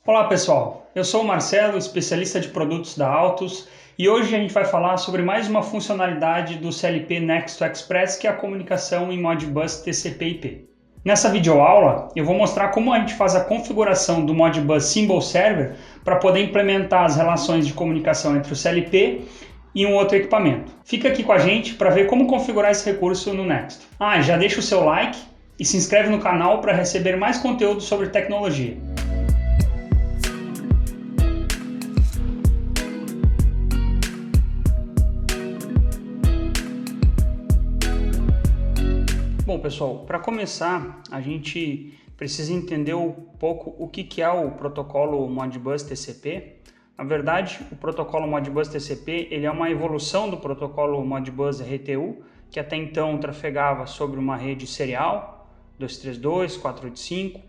Olá pessoal, eu sou o Marcelo, especialista de produtos da Altus, e hoje a gente vai falar sobre mais uma funcionalidade do CLP Next Express, que é a comunicação em Modbus TCP/IP. Nessa videoaula eu vou mostrar como a gente faz a configuração do Modbus Symbol Server para poder implementar as relações de comunicação entre o CLP e um outro equipamento. Fica aqui com a gente para ver como configurar esse recurso no Next. Já deixa o seu like e se inscreve no canal para receber mais conteúdo sobre tecnologia. Bom, pessoal, para começar, a gente precisa entender um pouco o que é o protocolo Modbus TCP. Na verdade, o protocolo Modbus TCP ele é uma evolução do protocolo Modbus RTU, que até então trafegava sobre uma rede serial 232, 485,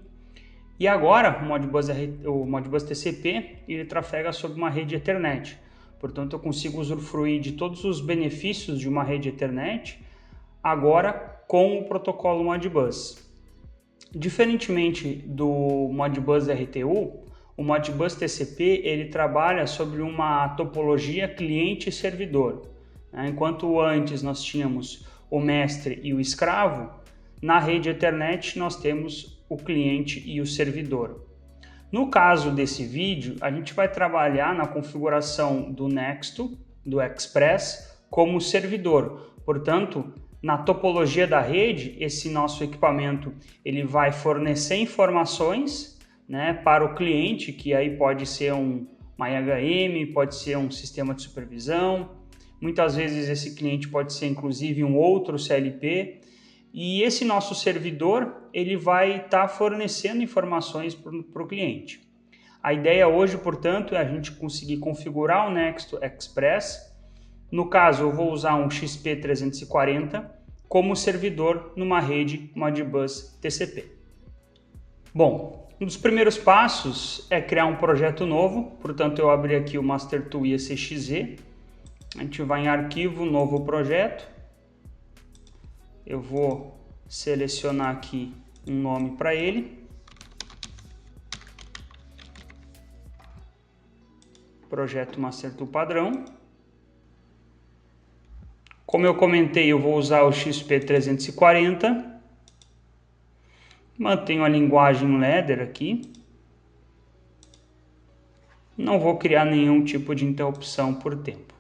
e agora o Modbus TCP ele trafega sobre uma rede Ethernet. Portanto, eu consigo usufruir de todos os benefícios de uma rede Ethernet agora com o protocolo Modbus. Diferentemente do Modbus RTU, o Modbus TCP ele trabalha sobre uma topologia cliente-servidor. Enquanto antes nós tínhamos o mestre e o escravo, na rede Ethernet nós temos o cliente e o servidor. No caso desse vídeo, a gente vai trabalhar na configuração do Next, do Express, como servidor. Portanto, na topologia da rede, esse nosso equipamento ele vai fornecer informações, para o cliente, que aí pode ser uma IHM, pode ser um sistema de supervisão, muitas vezes esse cliente pode ser inclusive um outro CLP, e esse nosso servidor ele vai estar fornecendo informações para o cliente. A ideia hoje, portanto, é a gente conseguir configurar o Next Express. No caso, eu vou usar um XP340 como servidor numa rede Modbus TCP. Bom, um dos primeiros passos é criar um projeto novo. Portanto, eu abri aqui o Master-Tool IECXZ. A gente vai em Arquivo, Novo Projeto. Eu vou selecionar aqui um nome para ele. Projeto Master-Tool padrão. Como eu comentei, eu vou usar o XP340. Mantenho a linguagem Ladder aqui. Não vou criar nenhum tipo de interrupção por tempo.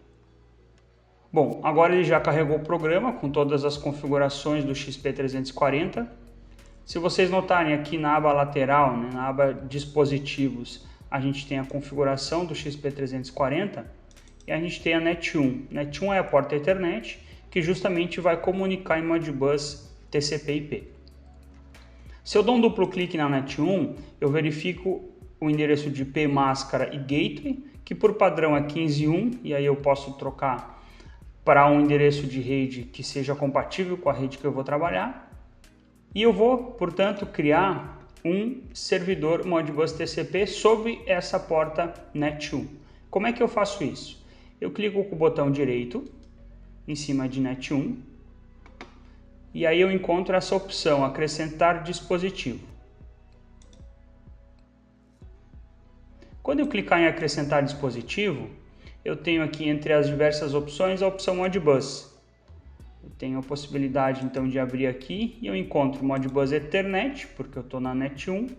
Bom, agora ele já carregou o programa com todas as configurações do XP340. Se vocês notarem aqui na aba lateral, na aba Dispositivos, a gente tem a configuração do XP340. E a gente tem a NET1. NET1 é a porta Ethernet que justamente vai comunicar em Modbus TCP/IP. Se eu dou um duplo clique na NET1, eu verifico o endereço de IP máscara e gateway, que por padrão é 15.1, e aí eu posso trocar para um endereço de rede que seja compatível com a rede que eu vou trabalhar. E eu vou, portanto, criar um servidor Modbus TCP sobre essa porta NET1. Como é que eu faço isso? Eu clico com o botão direito em cima de NET1 e aí eu encontro essa opção, acrescentar dispositivo. Quando eu clicar em acrescentar dispositivo, eu tenho aqui entre as diversas opções a opção Modbus. Eu tenho a possibilidade então de abrir aqui e eu encontro Modbus Ethernet, porque eu estou na NET1,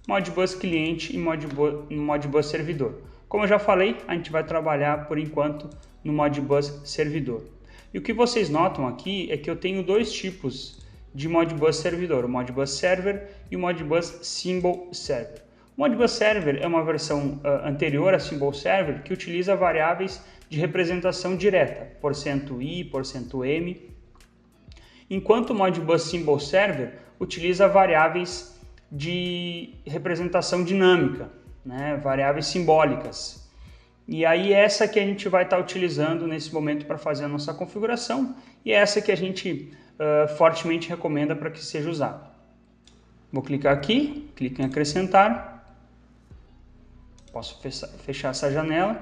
Modbus cliente e Modbus servidor. Como eu já falei, a gente vai trabalhar por enquanto no Modbus servidor. E o que vocês notam aqui é que eu tenho dois tipos de Modbus servidor, o Modbus Server e o Modbus Symbol Server. O Modbus Server é uma versão anterior a Symbol Server que utiliza variáveis de representação direta, %i, %m, enquanto o Modbus Symbol Server utiliza variáveis de representação dinâmica, variáveis simbólicas. E aí essa que a gente vai estar utilizando nesse momento para fazer a nossa configuração e é essa que a gente fortemente recomenda para que seja usado. Vou clicar aqui, clico em acrescentar, posso fechar essa janela.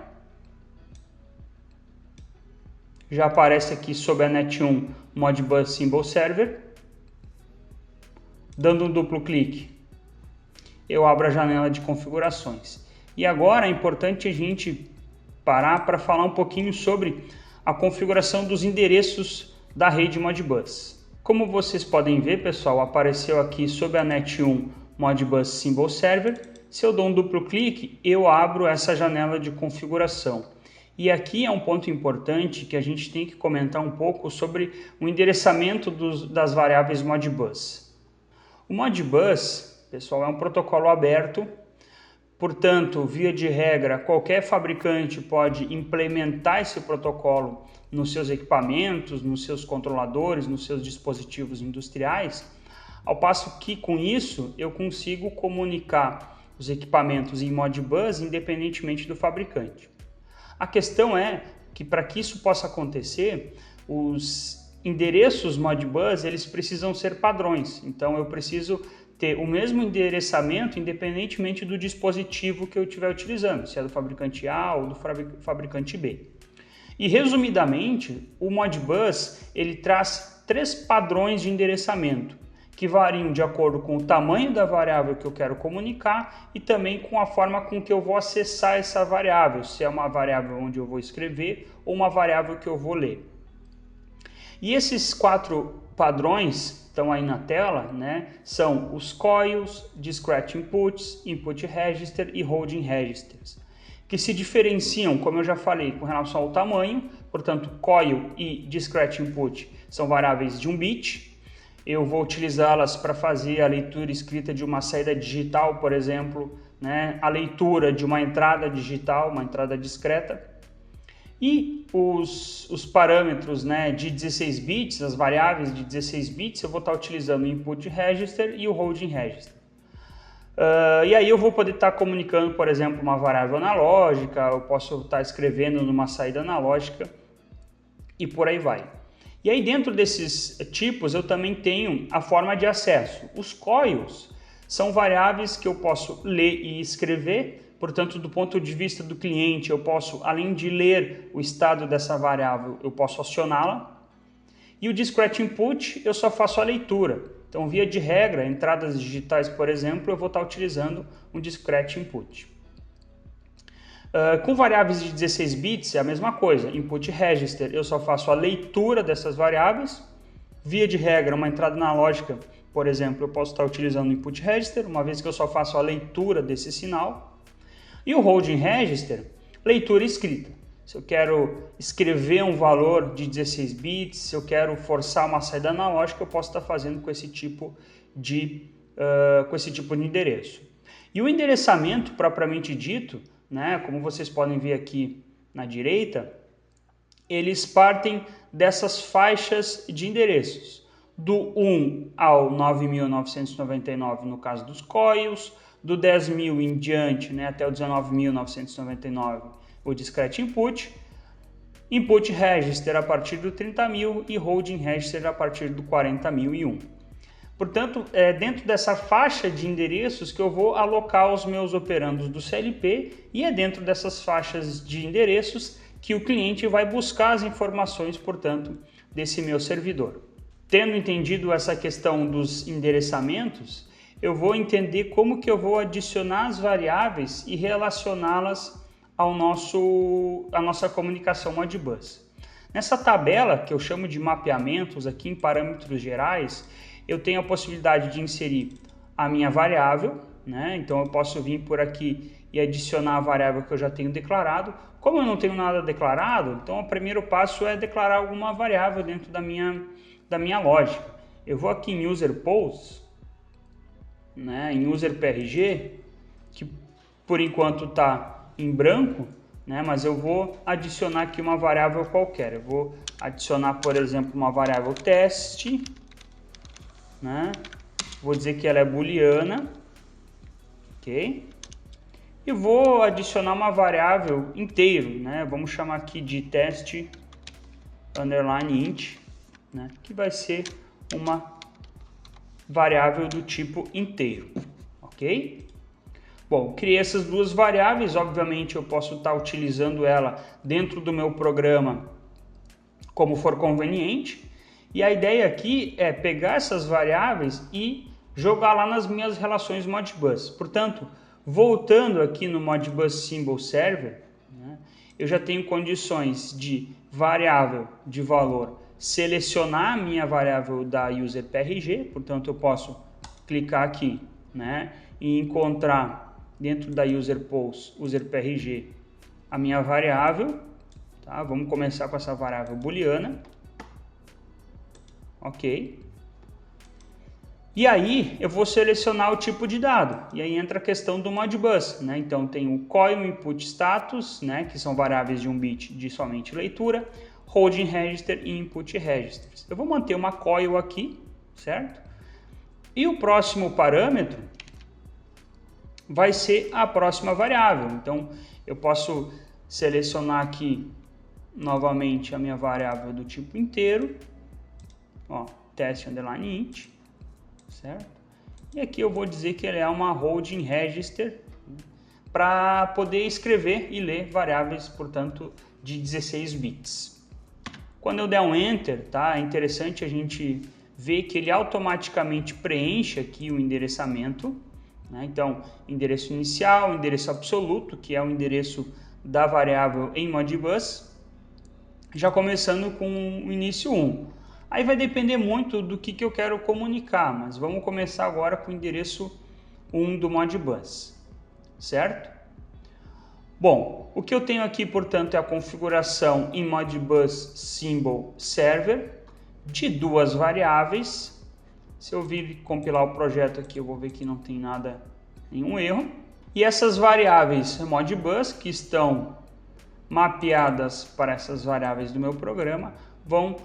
Já aparece aqui sob a NET1 Modbus Symbol Server. Dando um duplo clique, eu abro a janela de configurações. E agora é importante a gente parar para falar um pouquinho sobre a configuração dos endereços da rede Modbus. Como vocês podem ver, pessoal, apareceu aqui sob a Net1 Modbus Symbol Server. Se eu dou um duplo clique, eu abro essa janela de configuração. E aqui é um ponto importante que a gente tem que comentar um pouco sobre o endereçamento das variáveis Modbus. O Modbus, pessoal, é um protocolo aberto, portanto, via de regra, qualquer fabricante pode implementar esse protocolo nos seus equipamentos, nos seus controladores, nos seus dispositivos industriais, ao passo que com isso eu consigo comunicar os equipamentos em Modbus independentemente do fabricante. A questão é que para que isso possa acontecer, os endereços Modbus eles precisam ser padrões. Então eu preciso ter o mesmo endereçamento independentemente do dispositivo que eu estiver utilizando, se é do fabricante A ou do fabricante B. E resumidamente, o Modbus ele traz 3 padrões de endereçamento que variam de acordo com o tamanho da variável que eu quero comunicar e também com a forma com que eu vou acessar essa variável, se é uma variável onde eu vou escrever ou uma variável que eu vou ler. E esses 4 padrões estão aí na tela, né? São os coils, discrete inputs, input register e holding registers, que se diferenciam, como eu já falei, com relação ao tamanho. Portanto, coil e discrete input são variáveis de 1 bit. Eu vou utilizá-las para fazer a leitura e escrita de uma saída digital, por exemplo, né? A leitura de uma entrada digital, uma entrada discreta. E os parâmetros, né, de 16 bits, as variáveis de 16 bits, eu vou estar utilizando o input register e o holding register. E aí eu vou poder estar comunicando, por exemplo, uma variável analógica, eu posso estar escrevendo numa saída analógica e por aí vai. E aí dentro desses tipos eu também tenho a forma de acesso. Os coils são variáveis que eu posso ler e escrever, portanto do ponto de vista do cliente eu posso, além de ler o estado dessa variável, eu posso acioná-la. E o discrete input eu só faço a leitura. Então via de regra, entradas digitais, por exemplo, eu vou estar utilizando um discrete input. Com variáveis de 16 bits é a mesma coisa, input register, eu só faço a leitura dessas variáveis. Via de regra, uma entrada analógica, por exemplo, eu posso estar utilizando o input register, uma vez que eu só faço a leitura desse sinal. E o holding register, leitura e escrita. Se eu quero escrever um valor de 16 bits, se eu quero forçar uma saída analógica, eu posso estar fazendo com esse tipo de endereço. E o endereçamento propriamente dito, né, como vocês podem ver aqui na direita, eles partem dessas faixas de endereços, do 1 ao 9.999 no caso dos coils, do 10.000 em diante, né, até o 19.999 o discrete input, input register a partir do 30.000 e holding register a partir do 40.001. Portanto, é dentro dessa faixa de endereços que eu vou alocar os meus operandos do CLP e é dentro dessas faixas de endereços que o cliente vai buscar as informações, portanto, desse meu servidor. Tendo entendido essa questão dos endereçamentos, eu vou entender como que eu vou adicionar as variáveis e relacioná-las à nossa comunicação Modbus. Nessa tabela, que eu chamo de mapeamentos aqui em parâmetros gerais, eu tenho a possibilidade de inserir a minha variável, né? Então eu posso vir por aqui e adicionar a variável que eu já tenho declarado. Como eu não tenho nada declarado, então o primeiro passo é declarar alguma variável dentro da minha lógica. Eu vou aqui em User Posts, né, em User PRG, que por enquanto está em branco, né, mas eu vou adicionar aqui uma variável qualquer. Eu vou adicionar, por exemplo, uma variável teste, né, vou dizer que ela é booleana, ok? E vou adicionar uma variável inteiro, né, vamos chamar aqui de teste underline int, né, que vai ser uma variável do tipo inteiro, ok? Bom, criei essas duas variáveis, obviamente eu posso estar utilizando ela dentro do meu programa como for conveniente, e a ideia aqui é pegar essas variáveis e jogar lá nas minhas relações Modbus. Portanto, voltando aqui no Modbus Symbol Server, né, eu já tenho condições de variável de valor selecionar a minha variável da user.prg, portanto eu posso clicar aqui, né, e encontrar dentro da user.prg a minha variável, tá? Vamos começar com essa variável booleana, ok? E aí eu vou selecionar o tipo de dado, e aí entra a questão do Modbus, né? Então tem o coil input status, né, que são variáveis de 1 bit de somente leitura, holding register e input registers. Eu vou manter uma coil aqui, certo? E o próximo parâmetro vai ser a próxima variável. Então eu posso selecionar aqui novamente a minha variável do tipo inteiro, ó, test underline int, certo? E aqui eu vou dizer que ele é uma holding register para poder escrever e ler variáveis, portanto, de 16 bits. Quando eu der um Enter, tá? É interessante a gente ver que ele automaticamente preenche aqui o endereçamento, né? Então, endereço inicial, endereço absoluto, que é o endereço da variável em Modbus, já começando com o início 1. Aí vai depender muito do que eu quero comunicar, mas vamos começar agora com o endereço 1 do Modbus, certo? Bom, o que eu tenho aqui, portanto, é a configuração em Modbus Symbol Server de duas variáveis. Se eu vir compilar o projeto aqui, eu vou ver que não tem nenhum erro. E essas variáveis Modbus, que estão mapeadas para essas variáveis do meu programa, vão,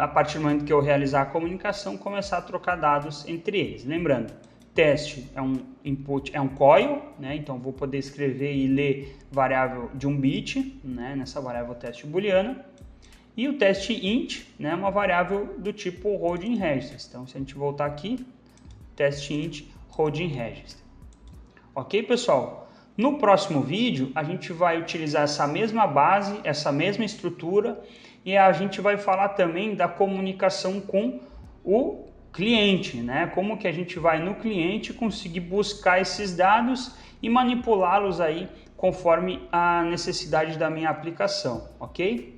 a partir do momento que eu realizar a comunicação, começar a trocar dados entre eles. Lembrando, teste é um input, é um coil, né? Então vou poder escrever e ler variável de 1 bit, né? Nessa variável teste booleana. E o teste int, né? Uma variável do tipo holding register. Então se a gente voltar aqui, teste int holding register. Ok, pessoal? No próximo vídeo a gente vai utilizar essa mesma base, essa mesma estrutura, e a gente vai falar também da comunicação com o cliente, né? Como que a gente vai no cliente conseguir buscar esses dados e manipulá-los aí conforme a necessidade da minha aplicação, ok?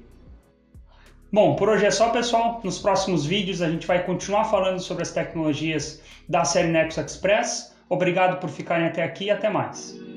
Bom, por hoje é só, pessoal. Nos próximos vídeos a gente vai continuar falando sobre as tecnologias da série Nexus Express. Obrigado por ficarem até aqui e até mais.